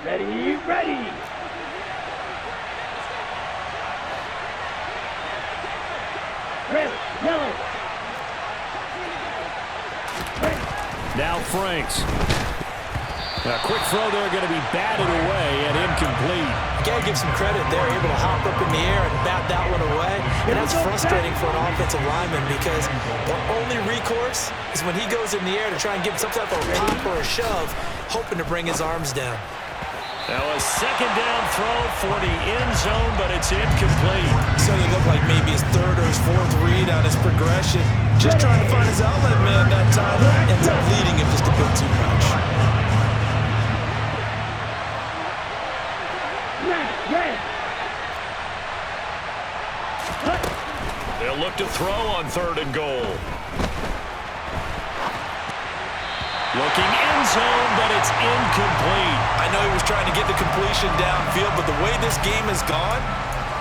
Ready, ready. Red, yellow. Red. Now Franks. A quick throw there, going to be batted away and incomplete. Got to give some credit. They're able to hop up in the air and bat that one away. And that's frustrating for an offensive lineman because the only recourse is when he goes in the air to try and give some type of pop or a shove, hoping to bring his arms down. Now a second down throw for the end zone, but it's incomplete. So it looked like maybe his third or his fourth read on his progression. Just trying to find his outlet man that time. Ends up leading him just a bit too much. They'll look to throw on 3rd and goal. Looking end zone, but it's incomplete. I know he was trying to get the completion downfield, but the way this game has gone,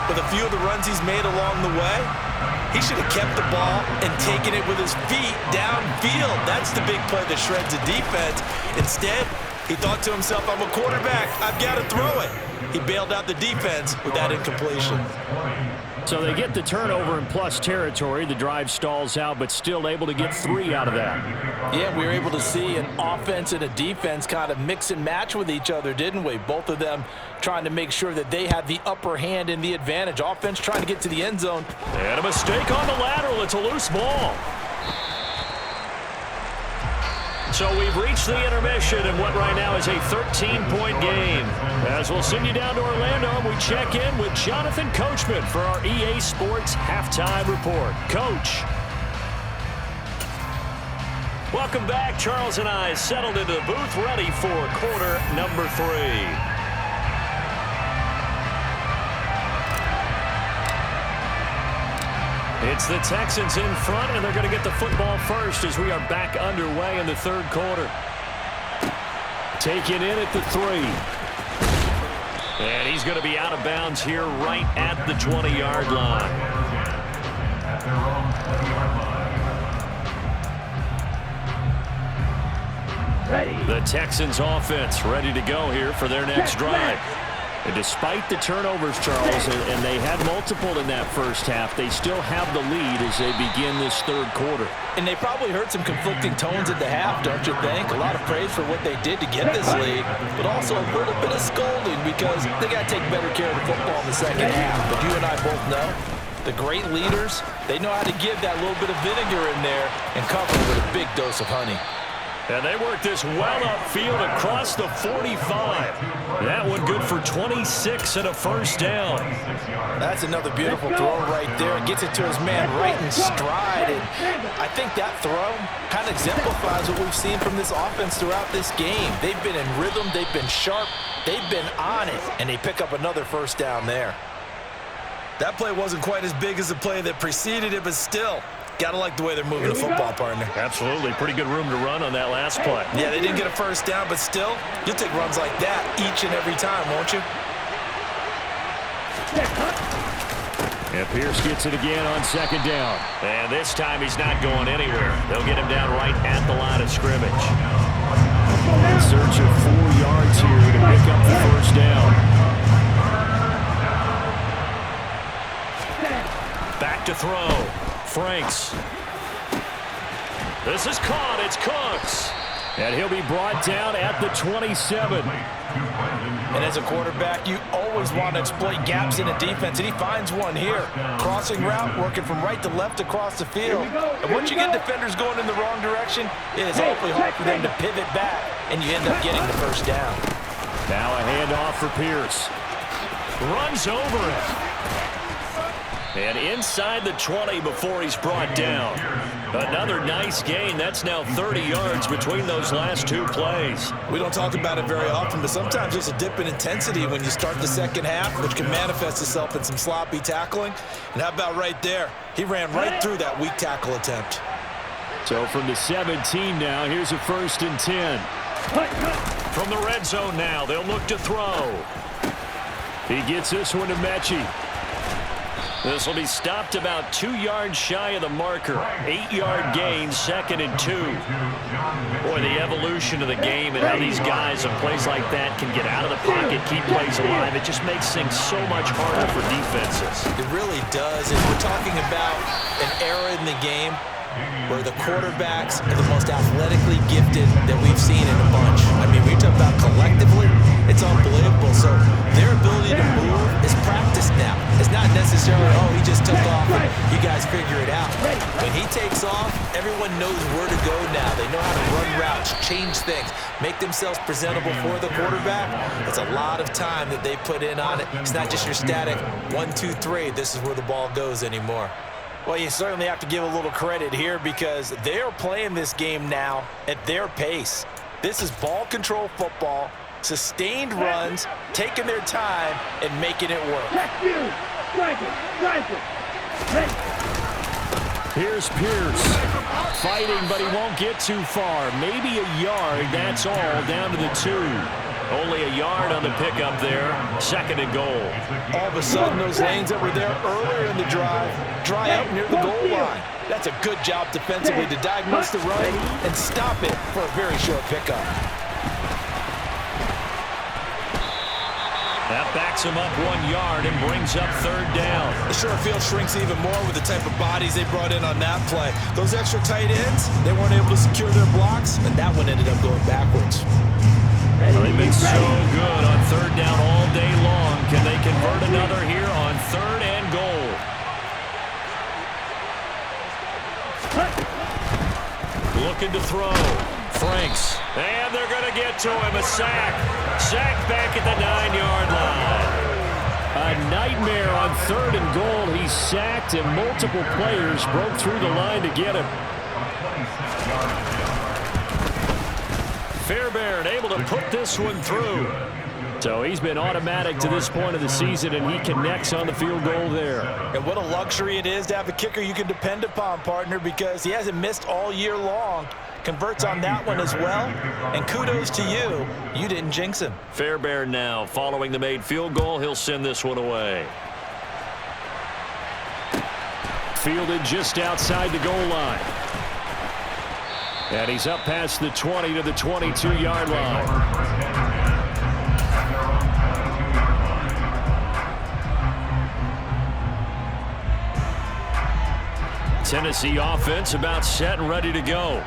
with a few of the runs he's made along the way, he should have kept the ball and taken it with his feet downfield. That's the big play that shreds the defense. Instead, he thought to himself, I'm a quarterback. I've got to throw it. He bailed out the defense with that incompletion. So they get the turnover in plus territory. The drive stalls out, but still able to get 3 out of that. Yeah, we were able to see an offense and a defense kind of mix and match with each other, didn't we? Both of them trying to make sure that they had the upper hand and the advantage. Offense trying to get to the end zone. And a mistake on the lateral. It's a loose ball. So we've reached the intermission in what right now is a 13-point game. As we'll send you down to Orlando, we check in with Jonathan Coachman for our EA Sports Halftime Report. Coach. Welcome back. Charles and I settled into the booth ready for quarter number 3. It's the Texans in front, and they're going to get the football first as we are back underway in the 3rd quarter. Taken in at the 3. And he's going to be out of bounds here right at the 20-yard line. The Texans offense ready to go here for their next drive. And despite the turnovers, Charles, and they had multiple in that first half, they still have the lead as they begin this 3rd quarter. And they probably heard some conflicting tones at the half, don't you think? A lot of praise for what they did to get this lead, but also a little bit of scolding because they got to take better care of the football in the second half. But you and I both know the great leaders, they know how to give that little bit of vinegar in there and cover it with a big dose of honey. And they work this well upfield across the 45. That one good for 26 and a first down. That's another beautiful throw right there. Gets it to his man right in stride. And I think that throw kind of exemplifies what we've seen from this offense throughout this game. They've been in rhythm. They've been sharp. They've been on it. And they pick up another first down there. That play wasn't quite as big as the play that preceded it, but still. Gotta like the way they're moving the football, partner. Absolutely. Pretty good room to run on that last play. Yeah, they didn't get a first down, but still, you'll take runs like that each and every time, won't you? And Pierce gets it again on 2nd down. And this time he's not going anywhere. They'll get him down right at the line of scrimmage. In search of 4 yards here to pick up the first down. Back to throw. Franks. This is caught. It's Cooks. And he'll be brought down at the 27. And as a quarterback, you always want to exploit gaps in a defense, and he finds one here. Crossing route, working from right to left across the field. And once you get defenders going in the wrong direction, it is awfully hard for them to pivot back, and you end up getting the first down. Now a handoff for Pierce. Runs over it. And inside the 20 before he's brought down. Another nice gain. That's now 30 yards between those last 2 plays. We don't talk about it very often, but sometimes there's a dip in intensity when you start the second half, which can manifest itself in some sloppy tackling. And how about right there? He ran right through that weak tackle attempt. So from the 17 now, here's a 1st and 10. From the red zone now, they'll look to throw. He gets this one to Mechie. This will be stopped about 2 yards shy of the marker. 8-yard gain, 2nd and 2. Boy, the evolution of the game and how these guys on plays like that can get out of the pocket, keep plays alive, it just makes things so much harder for defenses. It really does. And we're talking about an era in the game where the quarterbacks are the most athletically gifted that we've seen in a bunch. I mean, we talk about collectively, it's unbelievable. So their ability to move is practiced now. It's not necessarily, oh, he just took off and you guys figure it out. When he takes off, everyone knows where to go now. They know how to run routes, change things, make themselves presentable for the quarterback. It's a lot of time that they put in on it. It's not just your static 1, 2, 3, this is where the ball goes anymore. Well, you certainly have to give a little credit here because they are playing this game now at their pace. This is ball control football, sustained runs, taking their time, and making it work. Here's Pierce. Fighting, but he won't get too far. Maybe a yard, that's all, down to the 2. Only a yard on the pickup there. 2nd and goal. All of a sudden, those lanes that were there earlier in the drive dry up near the goal line. That's a good job defensively to diagnose the run and stop it for a very short pickup. That backs him up 1 yard and brings up 3rd down. The short field shrinks even more with the type of bodies they brought in on that play. Those extra tight ends, they weren't able to secure their blocks, and that one ended up going backwards. They've been so good on 3rd down all day long. Can they convert another here on 3rd and goal? Looking to throw. Franks. And they're going to get to him. A sack. Sack back at the 9-yard line. A nightmare on 3rd and goal. He's sacked and multiple players broke through the line to get him. Fairbairn able to put this one through. So he's been automatic to this point of the season, and he connects on the field goal there. And what a luxury it is to have a kicker you can depend upon, partner, because he hasn't missed all year long. Converts on that one as well. And kudos to you. You didn't jinx him. Fairbairn now following the made field goal. He'll send this one away. Fielded just outside the goal line. And he's up past the 20 to the 22-yard line. Tennessee offense about set and ready to go.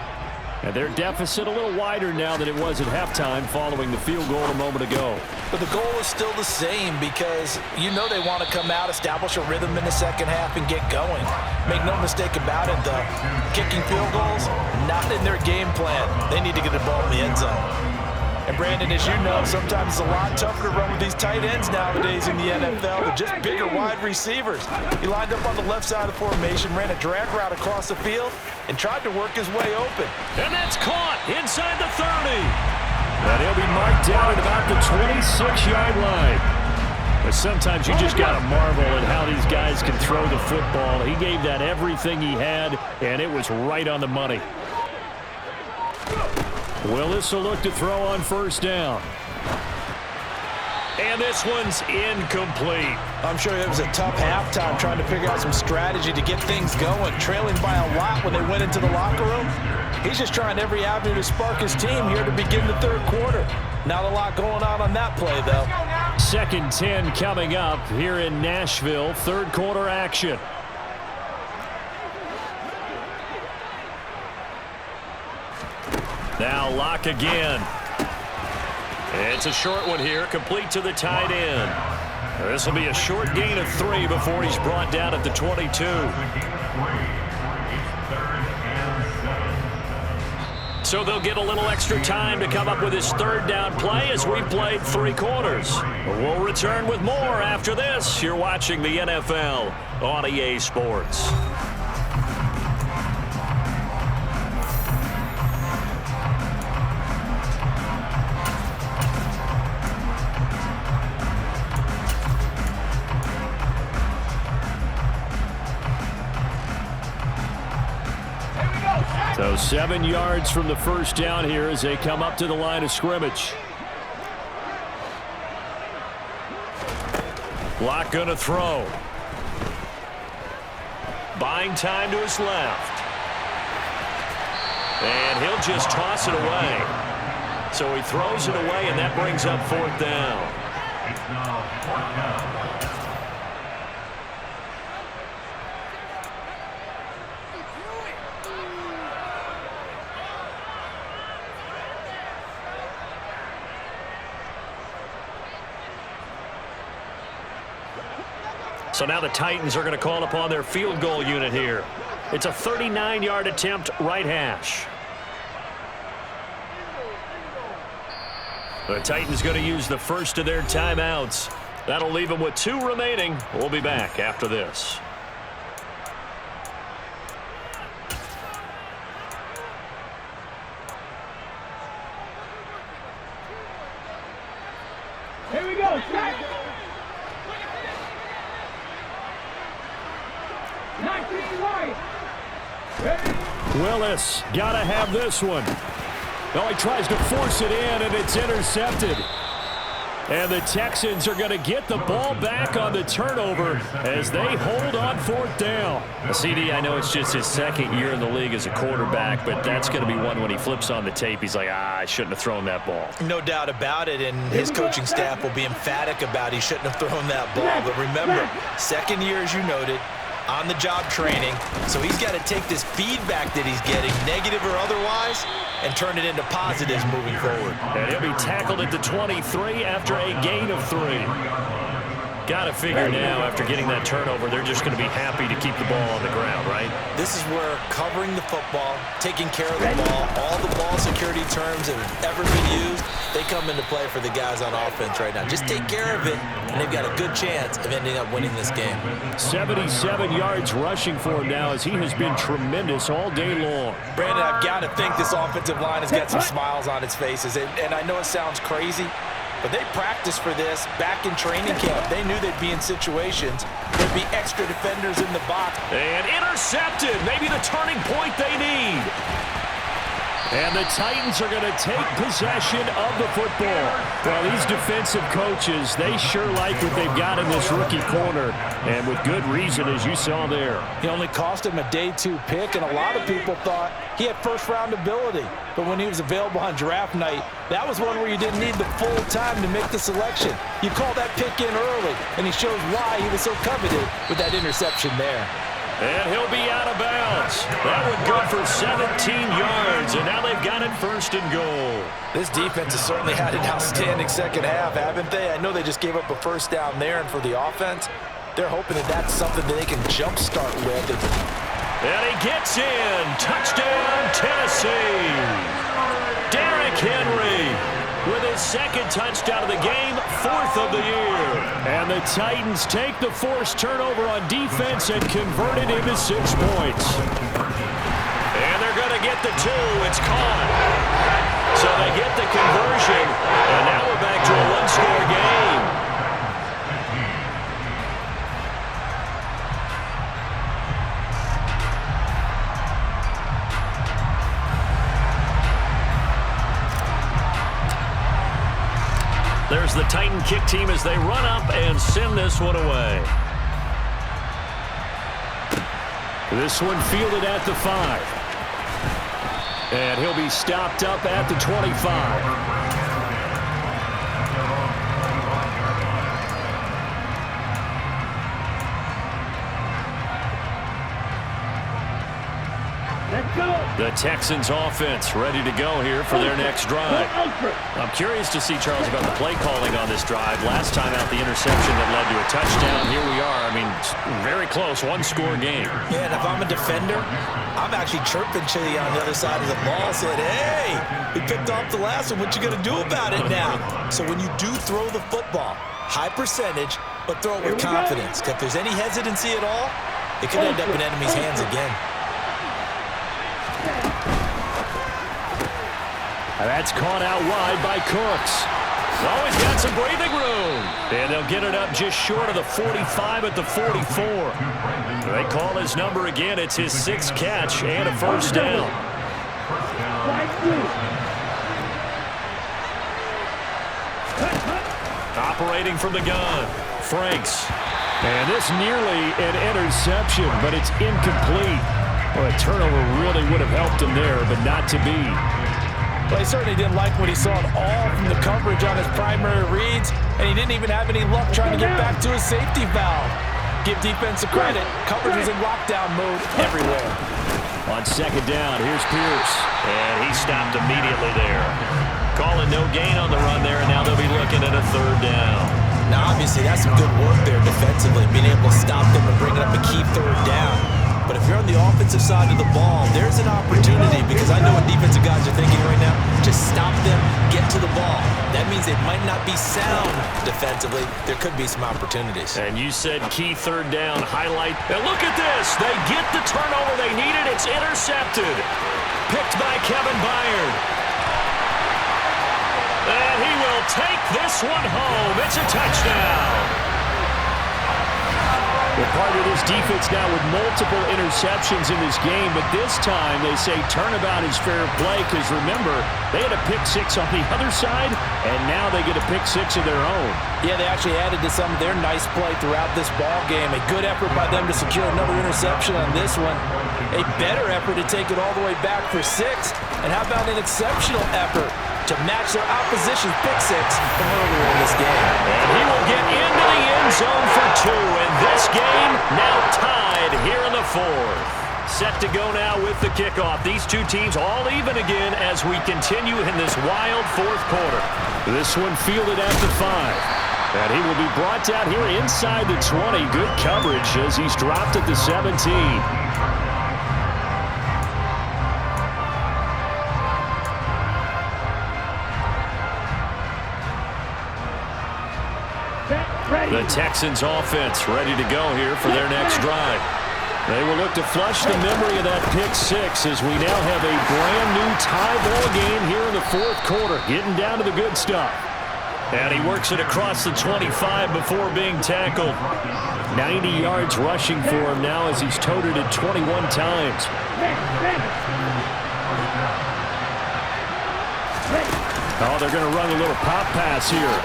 And their deficit a little wider now than it was at halftime following the field goal a moment ago. But the goal is still the same because you know they want to come out, establish a rhythm in the second half, and get going. Make no mistake about it, though. Kicking field goals, not in their game plan. They need to get the ball in the end zone. And, Brandon, as you know, sometimes it's a lot tougher to run with these tight ends nowadays in the NFL with just bigger wide receivers. He lined up on the left side of the formation, ran a drag route across the field, and tried to work his way open. And that's caught inside the 30. And he'll be marked down at about the 26-yard line. But sometimes you just got to marvel at how these guys can throw the football. He gave that everything he had, and it was right on the money. Willis will look to throw on 1st down. And this one's incomplete. I'm sure it was a tough halftime trying to figure out some strategy to get things going. Trailing by a lot when they went into the locker room. He's just trying every avenue to spark his team here to begin the 3rd quarter. Not a lot going on that play, though. 2nd 10 coming up here in Nashville. 3rd quarter action. Now Locke again. It's a short one here, complete to the tight end. This will be a short gain of 3 before he's brought down at the 22. So they'll get a little extra time to come up with his 3rd down play as we played 3 quarters. We'll return with more after this. You're watching the NFL on EA Sports. So 7 yards from the 1st down here as they come up to the line of scrimmage. Locke going to throw. Buying time to his left. And he'll just toss it away. So he throws it away, and that brings up 4th down. It's now 4th down. So now the Titans are going to call upon their field goal unit here. It's a 39-yard attempt, right hash. The Titans going to use the first of their timeouts. That'll leave them with 2 remaining. We'll be back after this. Here we go, set. 19 wide. Ready? Willis, got to have this one. Oh, he tries to force it in, and it's intercepted. And the Texans are going to get the ball back on the turnover as they hold on 4th down. CD, I know it's just his 2nd year in the league as a quarterback, but that's going to be one when he flips on the tape. He's like, I shouldn't have thrown that ball. No doubt about it, and his coaching staff will be emphatic about he shouldn't have thrown that ball. But remember, 2nd year, as you noted, on-the-job training, so he's got to take this feedback that he's getting, negative or otherwise, and turn it into positives moving forward. And he'll be tackled at the 23 after a gain of 3. Got to figure now, after getting that turnover, they're just going to be happy to keep the ball on the ground, right? This is where covering the football, taking care of the ball, all the ball security terms that have ever been used, they come into play for the guys on offense right now. Just take care of it, and they've got a good chance of ending up winning this game. 77 yards rushing for him now as he has been tremendous all day long. Brandon, I've got to think this offensive line has got some smiles on its faces, and I know it sounds crazy, but they practiced for this back in training camp. They knew they'd be in situations. There'd be extra defenders in the box. And intercepted. Maybe the turning point they need. And the Titans are going to take possession of the football. Well, these defensive coaches, they sure like what they've got in this rookie corner. And with good reason, as you saw there. He only cost him a day 2 pick, and a lot of people thought he had first-round ability. But when he was available on draft night, that was one where you didn't need the full time to make the selection. You call that pick in early, and he shows why he was so coveted with that interception there. And he'll be out of bounds. That one good for 17 yards, and now they've got it 1st and goal. This defense has certainly had an outstanding second half, haven't they? I know they just gave up a 1st down there, and for the offense, they're hoping that that's something that they can jumpstart with. And he gets in. Touchdown, Tennessee. Derrick Henry with his 2nd touchdown of the game, 4th of the year. And the Titans take the forced turnover on defense and convert it into 6 points. And they're going to get the 2. It's caught. So they get the conversion, and now we're back to a 1-score game. There's the Titan kick team as they run up and send this one away. This one fielded at the 5. And he'll be stopped up at the 25. The Texans offense ready to go here for their next drive. I'm curious to see, Charles, about the play calling on this drive. Last time out, the interception that led to a touchdown. Here we are. I mean, very close, 1-score game. Yeah, and if I'm a defender, I'm actually chirping to you on the other side of the ball, saying, hey, we picked off the last one. What you going to do about it now? So when you do throw the football, high percentage, but throw it with confidence. If there's any hesitancy at all, it could end up in enemy's hands again. That's caught out wide by Cooks. Oh, he's got some breathing room. And they'll get it up just short of the 45 at the 44. They call his number again. It's his 6th catch and a 1st down. Operating from the gun, Franks. And this nearly an interception, but it's incomplete. Well, a turnover really would have helped him there, but not to be. Well, he certainly didn't like what he saw at all from the coverage on his primary reads, and he didn't even have any luck trying to get back to his safety valve. Give defensive credit. Coverage was in lockdown mode everywhere. On second down, here's Pierce. And he stopped immediately there. Calling no gain on the run there, and now they'll be looking at a third down. Now, obviously, that's some good work there defensively, being able to stop them and bring up a key third down. But if you're on the offensive side of the ball, there's an opportunity, because I know what defensive guys are thinking right now. Just stop them, get to the ball. That means it might not be sound defensively. There could be some opportunities. And you said key third down highlight. And look at this. They get the turnover they needed. It's intercepted. Picked by Kevin Byard. And he will take this one home. It's a touchdown. Well, part of this defense now with multiple interceptions in this game, but this time they say turnabout is fair play because, remember, they had a pick six on the other side, and now they get a pick six of their own. Yeah, they actually added to some of their nice play throughout this ball game. A good effort by them to secure another interception on this one. A better effort to take it all the way back for six. And how about an exceptional effort to match their opposition's pick six from earlier in this game. And he will get into the end zone for two, and this game now tied here in the fourth. Set to go now with the kickoff. These two teams all even again as we continue in this wild fourth quarter. This one fielded at the 5. And he will be brought down here inside the 20. Good coverage as he's dropped at the 17. The Texans offense ready to go here for their next drive. They will look to flush the memory of that pick six as we now have a brand new tie ball game here in the fourth quarter, getting down to the good stuff. And he works it across the 25 before being tackled. 90 yards rushing for him now as he's toted it 21 times. Oh, they're going to run a little pop pass here.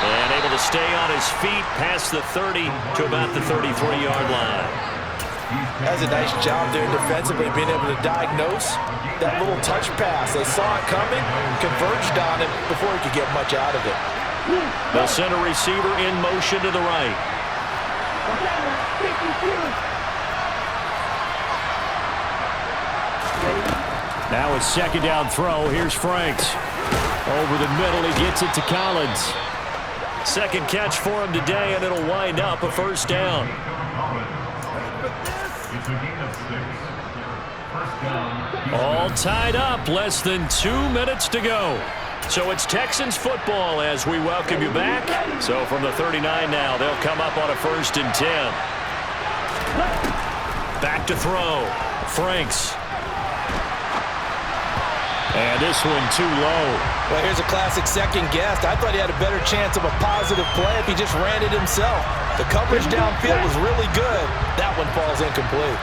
And able to stay on his feet past the 30 to about the 33-yard line. That's a nice job there defensively, being able to diagnose that little touch pass. They saw it coming, converged on it before he could get much out of it. The center receiver in motion to the right. Now a second down throw. Here's Franks. Over the middle, he gets it to Collins. Second catch for him today, and it'll wind up a first down. All tied up, less than 2 minutes to go. So it's Texans football as we welcome you back. So from the 39 now, they'll come up on a 1st and 10. Back to throw. Franks. And this one too low. Well, here's a classic second guess. I thought he had a better chance of a positive play if he just ran it himself. The coverage downfield was really good. That one falls incomplete.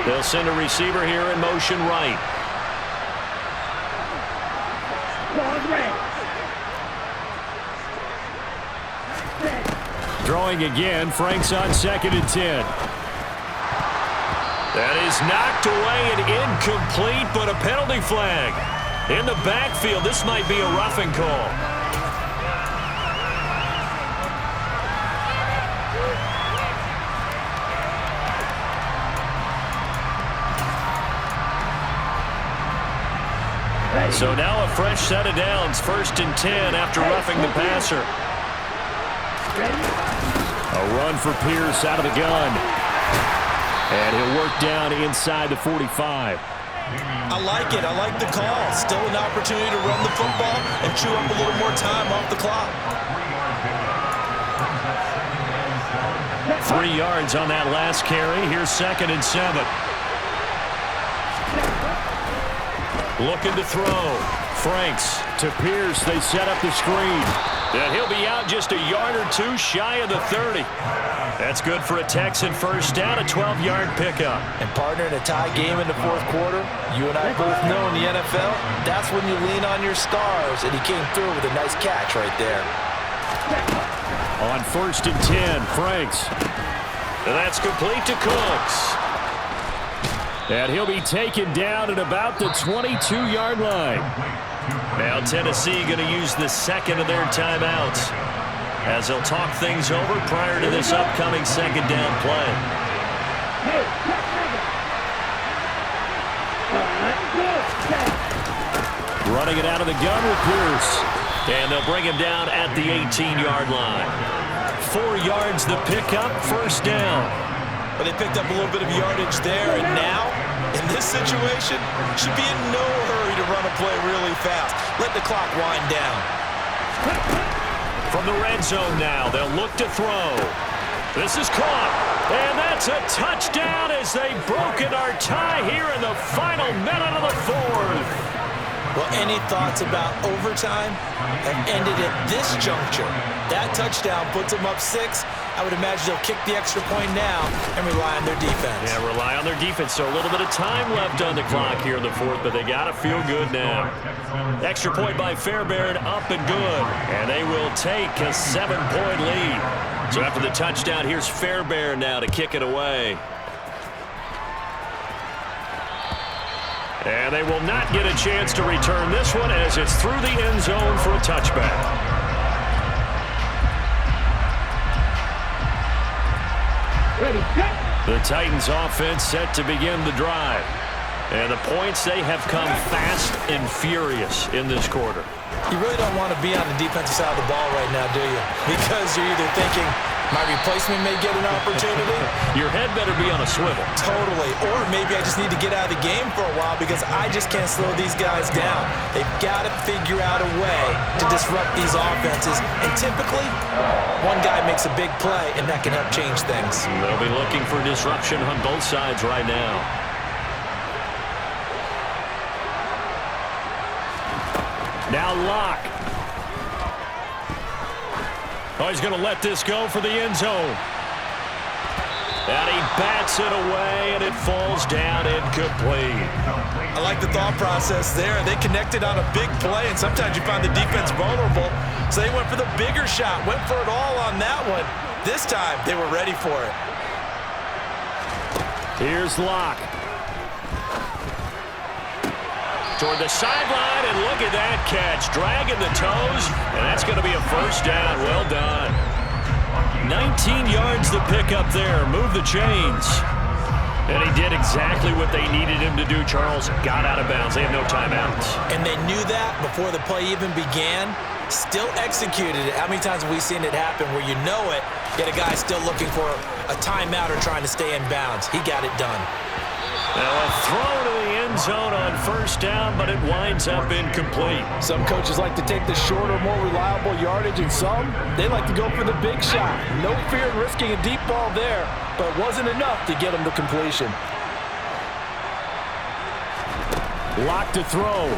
They'll send a receiver here in motion right. Throwing again, Franks on 2nd and 10. That is knocked away and incomplete, but a penalty flag. In the backfield, this might be a roughing call. So now a fresh set of downs, 1st and 10 after roughing the passer. A run for Pierce out of the gun. And he'll work down inside the 45. I like it. I like the call. Still an opportunity to run the football and chew up a little more time off the clock. 3 yards on that last carry. Here's 2nd and 7. Looking to throw. Franks to Pierce. They set up the screen. And he'll be out just a yard or two shy of the 30. That's good for a Texan first down, a 12-yard pickup. And partner, in a tie game in the fourth quarter, you and I both know in the NFL, that's when you lean on your stars. And he came through with a nice catch right there. On 1st and 10, Franks. And that's complete to Cooks. And he'll be taken down at about the 22-yard line. Now Tennessee going to use the second of their timeouts as they'll talk things over prior to this upcoming second down play. Running it out of the gun with Pierce. And they'll bring him down at the 18-yard line. 4 yards the pickup, first down. But they picked up a little bit of yardage there, and now, in this situation, should be in no hurry to run a play really fast. Let the clock wind down. From the red zone now, they'll look to throw. This is caught, and that's a touchdown as they've broken our tie here in the final minute of the fourth. Well, any thoughts about overtime have ended at this juncture. That touchdown puts them up 6. I would imagine they'll kick the extra point now and rely on their defense. Yeah, rely on their defense. So a little bit of time left on the clock here in the fourth, but they got to feel good now. Extra point by Fairbairn, up and good. And they will take a 7-point lead. So after the touchdown, here's Fairbairn now to kick it away. And they will not get a chance to return this one as it's through the end zone for a touchback. Ready, set. The Titans offense set to begin the drive. And the points, they have come fast and furious in this quarter. You really don't want to be on the defensive side of the ball right now, do you? Because you're either thinking, my replacement may get an opportunity. Your head better be on a swivel. Totally. Or maybe I just need to get out of the game for a while because I just can't slow these guys down. They've got to figure out a way to disrupt these offenses. And typically, one guy makes a big play, and that can help change things. They'll be looking for disruption on both sides right now. Now Locke. Oh, he's going to let this go for the end zone. And he bats it away, and it falls down incomplete. I like the thought process there. They connected on a big play, and sometimes you find the defense vulnerable. So they went for the bigger shot, went for it all on that one. This time, they were ready for it. Here's Locke. Toward the sideline, and look at that catch. Dragging the toes, and that's going to be a first down. Well done. 19 yards to pick up there. Move the chains. And he did exactly what they needed him to do, Charles. Got out of bounds. They have no timeouts. And they knew that before the play even began. Still executed it. How many times have we seen it happen where you know it, yet a guy still looking for a timeout or trying to stay in bounds? He got it done. Now a throw to the end zone on first down, but it winds up incomplete. Some coaches like to take the shorter, more reliable yardage, and some, they like to go for the big shot. No fear in risking a deep ball there, but it wasn't enough to get him to completion. Locked to throw.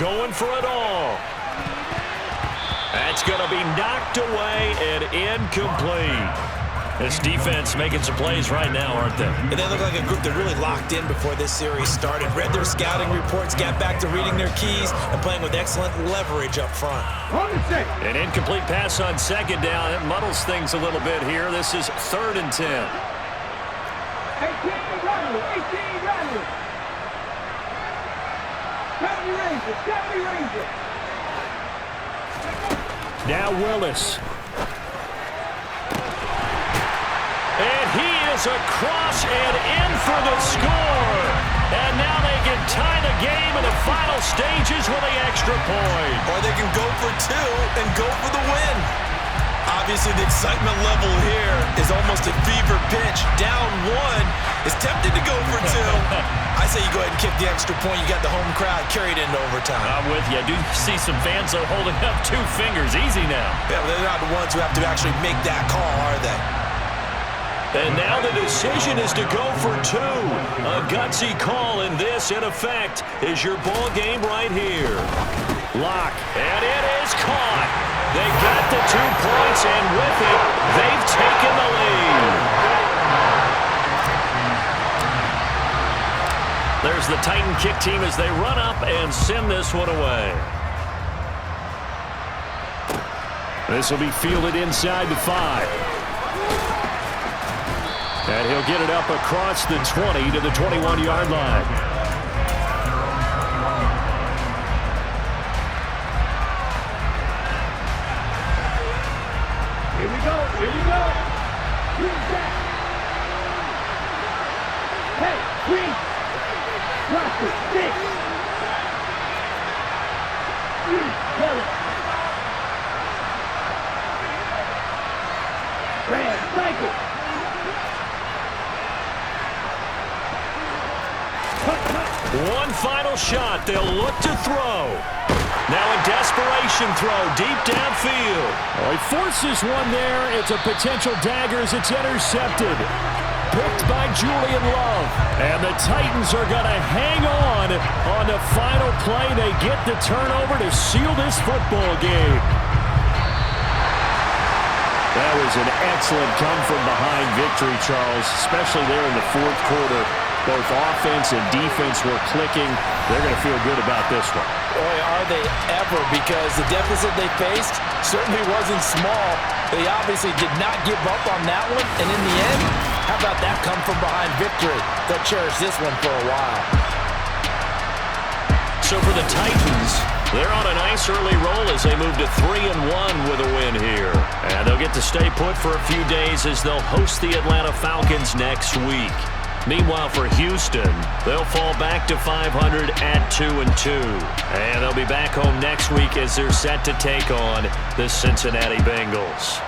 Going for it all. That's going to be knocked away and incomplete. This defense making some plays right now, aren't they? And they look like a group that really locked in before this series started. Read their scouting reports, got back to reading their keys, and playing with excellent leverage up front. An incomplete pass on second down. It muddles things a little bit here. This is 3rd and 10. 18 Randall, 18 Randall. 70 Rangers, 70 Rangers. Now Willis. And he is across and in for the score. And now they can tie the game in the final stages with the extra point. Or they can go for 2 and go for the win. Obviously, the excitement level here is almost a fever pitch. Down 1 is tempted to go for 2. I say you go ahead and kick the extra point. You got the home crowd carried into overtime. I'm with you. I do see some fans, though, holding up 2 fingers. Easy now. Yeah, but they're not the ones who have to actually make that call, are they? And now the decision is to go for 2. A gutsy call, and this, in effect, is your ball game right here. Lock, and it is caught. They got the 2 points, and with it, they've taken the lead. There's the Titan kick team as they run up and send this one away. This will be fielded inside the 5. And he'll get it up across the 20 to the 21-yard line. Here we go. Here we go. Green back. Hey, green. Watch it. Stick. Yellow. Red. Cycle. One final shot. They'll look to throw. Now a desperation throw deep downfield. Well, he forces one there. It's a potential dagger as it's intercepted. Picked by Julian Love. And the Titans are going to hang on the final play. They get the turnover to seal this football game. That was an excellent come-from-behind victory, Charles, especially there in the fourth quarter. Both offense and defense were clicking. They're going to feel good about this one. Boy, are they ever, because the deficit they faced certainly wasn't small. They obviously did not give up on that one, and in the end, how about that come-from-behind victory? They'll cherish this one for a while. So for the Titans, they're on a nice early roll as they move to 3-1 with a win here. And they'll get to stay put for a few days as they'll host the Atlanta Falcons next week. Meanwhile, for Houston, they'll fall back to 500 at 2-2. And they'll be back home next week as they're set to take on the Cincinnati Bengals.